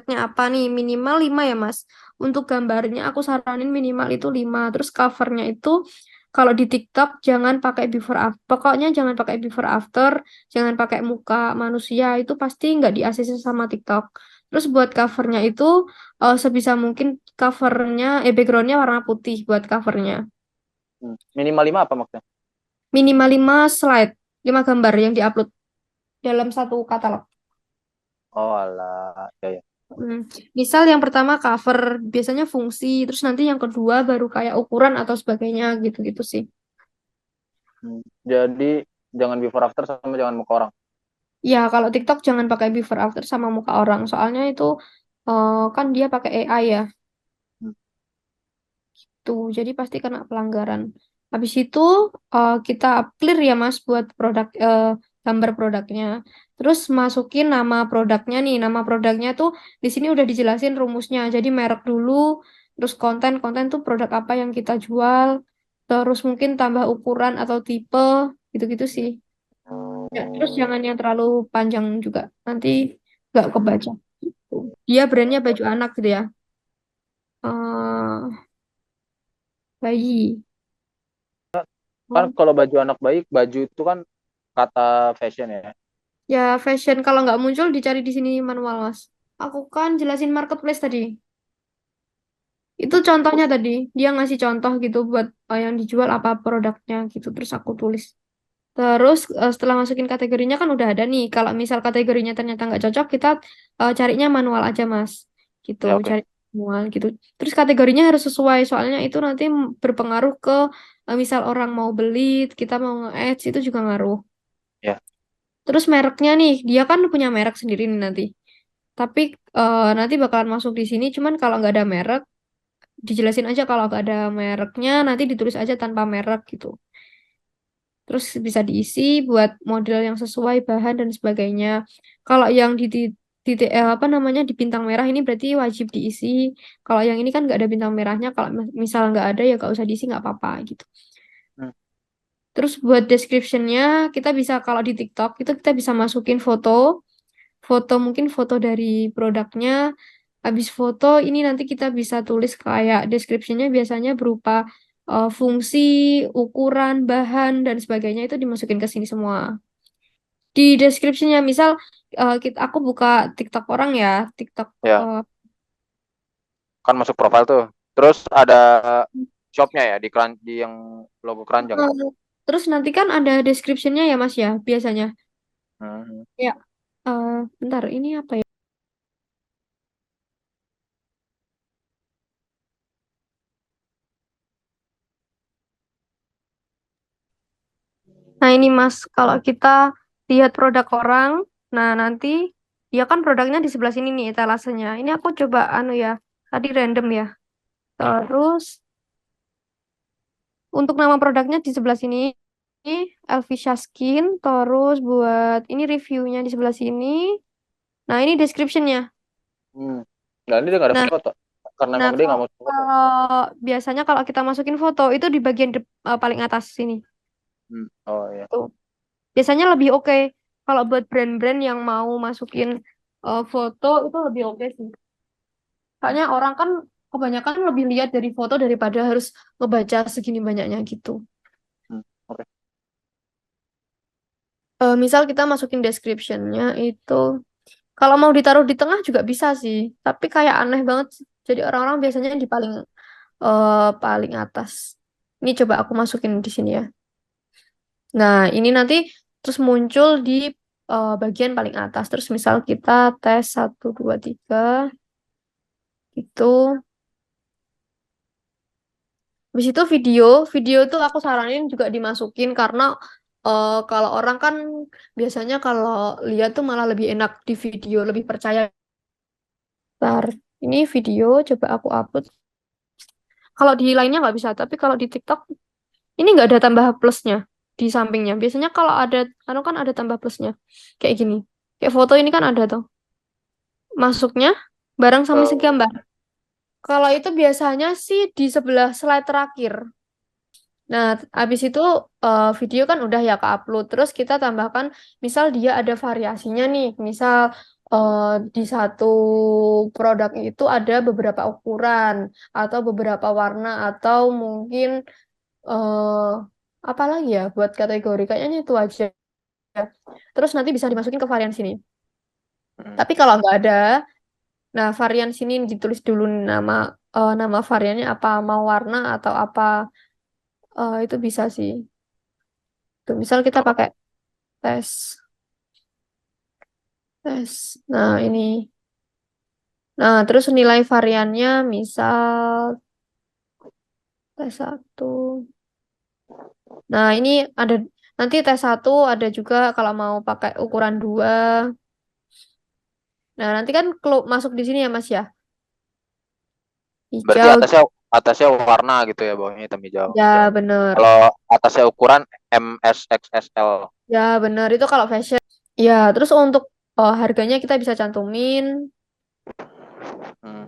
mereknya apa nih? Minimal 5 ya, Mas. Untuk gambarnya aku saranin minimal itu 5. Terus covernya itu kalau di TikTok jangan pakai before after. Pokoknya jangan pakai before after, jangan pakai muka manusia itu pasti nggak di ACC sama TikTok. Terus buat covernya itu sebisa mungkin covernya backgroundnya warna putih buat covernya. Minimal 5 apa maksudnya? Minimal 5 slide, 5 gambar yang diupload dalam satu katalog. Oh alah, ya ya. Hmm. Misal yang pertama cover, biasanya fungsi, terus nanti yang kedua baru kayak ukuran atau sebagainya gitu-gitu sih. Jadi jangan before after sama jangan muka orang. Ya, kalau TikTok jangan pakai before after sama muka orang, soalnya itu kan dia pakai AI ya. Hmm. Tuh, jadi pasti kena pelanggaran. Habis itu kita clear ya Mas buat gambar produknya. Terus masukin nama produknya nih. Nama produknya tuh di sini udah dijelasin rumusnya. Jadi merek dulu, terus konten tuh produk apa yang kita jual, terus mungkin tambah ukuran atau tipe, gitu-gitu sih. Ya, terus jangan yang terlalu panjang juga. Nanti nggak kebaca. Dia brandnya baju anak gitu ya. Bayi. Kan kalau baju anak baik, baju itu kan kata fashion ya. Ya, fashion. Kalau nggak muncul, dicari di sini manual, Mas. Aku kan jelasin marketplace tadi. Itu contohnya tadi. Dia ngasih contoh gitu buat yang dijual apa produknya gitu. Terus aku tulis. Terus setelah masukin kategorinya kan udah ada nih. Kalau misal kategorinya ternyata nggak cocok, kita carinya manual aja, Mas. Gitu, Ya oke. cari manual gitu. Terus kategorinya harus sesuai. Soalnya itu nanti berpengaruh ke misal orang mau beli, kita mau nge-ads, itu juga ngaruh. Ya. Terus mereknya nih, dia kan punya merek sendiri nih nanti. Tapi nanti bakalan masuk di sini, cuman kalau nggak ada merek, dijelasin aja kalau nggak ada mereknya, nanti ditulis aja tanpa merek gitu. Terus bisa diisi buat model yang sesuai bahan dan sebagainya. Kalau yang apa namanya di bintang merah ini berarti wajib diisi. Kalau yang ini kan nggak ada bintang merahnya, kalau misal nggak ada ya nggak usah diisi nggak apa-apa gitu. Hmm. Terus buat description-nya kita bisa kalau di TikTok itu kita bisa masukin foto, mungkin foto dari produknya. Habis foto ini nanti kita bisa tulis kayak description-nya biasanya berupa fungsi, ukuran, bahan dan sebagainya itu dimasukin ke sini semua. Di description-nya misal aku buka TikTok orang ya, TikTok Ya, eh, kan masuk profile tuh. Terus ada shopnya ya di di yang logo keranjang ya. terus nanti kan ada description-nya ya Mas ya biasanya. Hmm. Ya, bentar ini apa ya? Nah ini Mas, kalau kita lihat produk orang, nah nanti dia kan produknya di sebelah sini nih etalasenya. Ini aku coba anu ya, tadi random ya. Terus untuk nama produknya di sebelah sini, ini Elvisha Skin. Terus buat ini reviewnya di sebelah sini. Nah ini descriptionnya. Hmm. Nah ini dia nggak ada Nah, foto. Karena nah emang dia kalau nggak mau foto. kalau biasanya kalau kita masukin foto itu di bagian paling atas sini. Hmm. Oh ya. Tuh. Biasanya lebih oke. Kalau buat brand-brand yang mau masukin foto itu lebih oke sih. Soalnya orang kan kebanyakan lebih lihat dari foto daripada harus ngebaca segini banyaknya gitu. Hmm. Oke. Misal kita masukin description-nya itu, kalau mau ditaruh di tengah juga bisa sih. Tapi kayak aneh banget sih. Jadi orang-orang biasanya di paling atas. Ini coba aku masukin di sini ya. Nah, ini nanti terus muncul di bagian paling atas. Terus misal kita tes 1, 2, 3 itu. Habis itu video tuh aku saranin juga dimasukin karena kalau orang kan biasanya kalau lihat tuh malah lebih enak di video, lebih percaya. Ntar, ini video coba aku upload. Kalau di lainnya nggak bisa, tapi kalau di TikTok ini nggak ada tambah plusnya di sampingnya. Biasanya kalau ada, anu kan ada tambah plusnya. Kayak gini. Kayak foto ini kan ada tuh. Masuknya bareng sama isi Eh, gambar. Kalau itu biasanya sih di sebelah slide terakhir. Nah, habis itu video kan udah ya ke-upload. Terus kita tambahkan, misal dia ada variasinya nih. Misal di satu produk itu ada beberapa ukuran atau beberapa warna atau mungkin eh apa lagi ya buat kategori kayaknya itu aja. Terus nanti bisa dimasukin ke varian sini. Hmm. Tapi kalau nggak ada, nah varian sini ditulis dulu nama variannya apa, mau warna atau apa, itu bisa sih. Tuh, misal kita Oh, pakai tes, tes. Nah ini, nah terus nilai variannya misal tes satu. Nah ini ada nanti tes satu ada juga kalau mau pakai ukuran dua. Nah nanti kan kalau masuk di sini ya Mas ya, berarti hijau. atasnya atasnya warna gitu ya, bawahnya hitam hijau. Ya bener. Kalau atasnya ukuran MSXSL. Ya bener itu kalau fashion. Ya terus untuk harganya kita bisa cantumin. Hmm.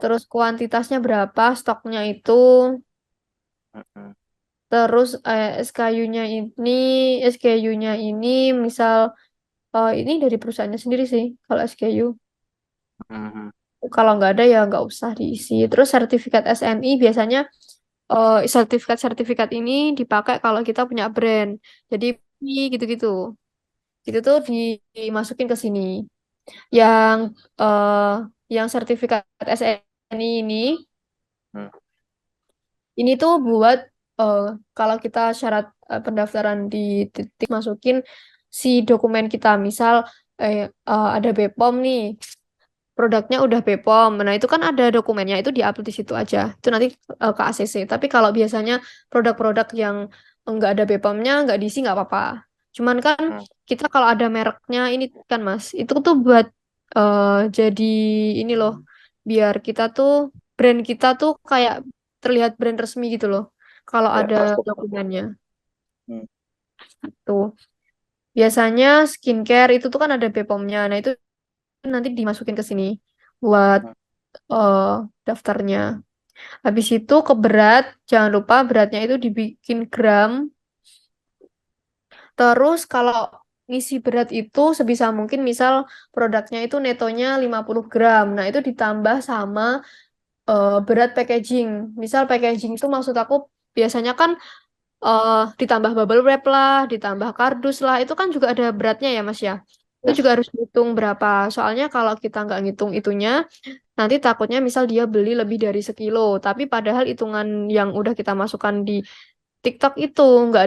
Terus kuantitasnya berapa, stoknya itu. Hmm. Terus SKU-nya ini misal ini dari perusahaannya sendiri sih kalau SKU. Hmm. Kalau nggak ada ya nggak usah diisi. Terus sertifikat SMI biasanya sertifikat-sertifikat ini dipakai kalau kita punya brand. Jadi gitu-gitu. Itu tuh dimasukin ke sini. Yang eh, yang sertifikat SNI Hmm. ini tuh buat eh, kalau kita syarat pendaftaran di titik masukin si dokumen kita. Misal ada BPOM nih, produknya udah BPOM. Nah, itu kan ada dokumennya, itu diupload di situ aja. Itu nanti ke ACC. Tapi kalau biasanya produk-produk yang nggak ada BPOM-nya, nggak diisi, nggak apa-apa. Cuman kan Hmm. kita kalau ada mereknya ini kan Mas, itu tuh buat eh, jadi ini loh, biar kita tuh, brand kita tuh kayak terlihat brand resmi gitu loh. Kalau Ya, ada terstruktur. dokumennya. Hmm. Tuh. Biasanya skincare itu tuh kan ada BPOM-nya. Nah, itu nanti dimasukin ke sini buat Hmm. eh, daftarnya. Habis itu ke berat, jangan lupa beratnya itu dibikin gram. Terus kalau ngisi berat itu sebisa mungkin misal produknya itu netonya 50 gram. Nah, itu ditambah sama berat packaging. Misal packaging itu maksud aku biasanya kan ditambah bubble wrap lah, ditambah kardus lah, itu kan juga ada beratnya ya Mas ya. Itu juga Yes. harus hitung berapa. Soalnya kalau kita nggak ngitung itunya, nanti takutnya misal dia beli lebih dari sekilo, tapi padahal hitungan yang udah kita masukkan di TikTok itu nggak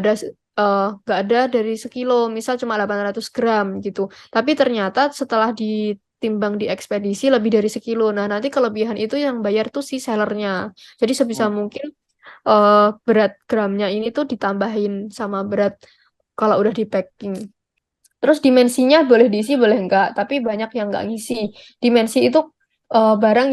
ada dari sekilo, misal cuma 800 gram gitu. Tapi ternyata setelah ditimbang di ekspedisi lebih dari sekilo. Nah, nanti kelebihan itu yang bayar tuh si sellernya. Jadi sebisa Hmm. mungkin berat gramnya ini tuh ditambahin sama berat kalau udah di packing. Terus dimensinya boleh diisi, boleh enggak. Tapi banyak yang enggak ngisi. Dimensi itu barang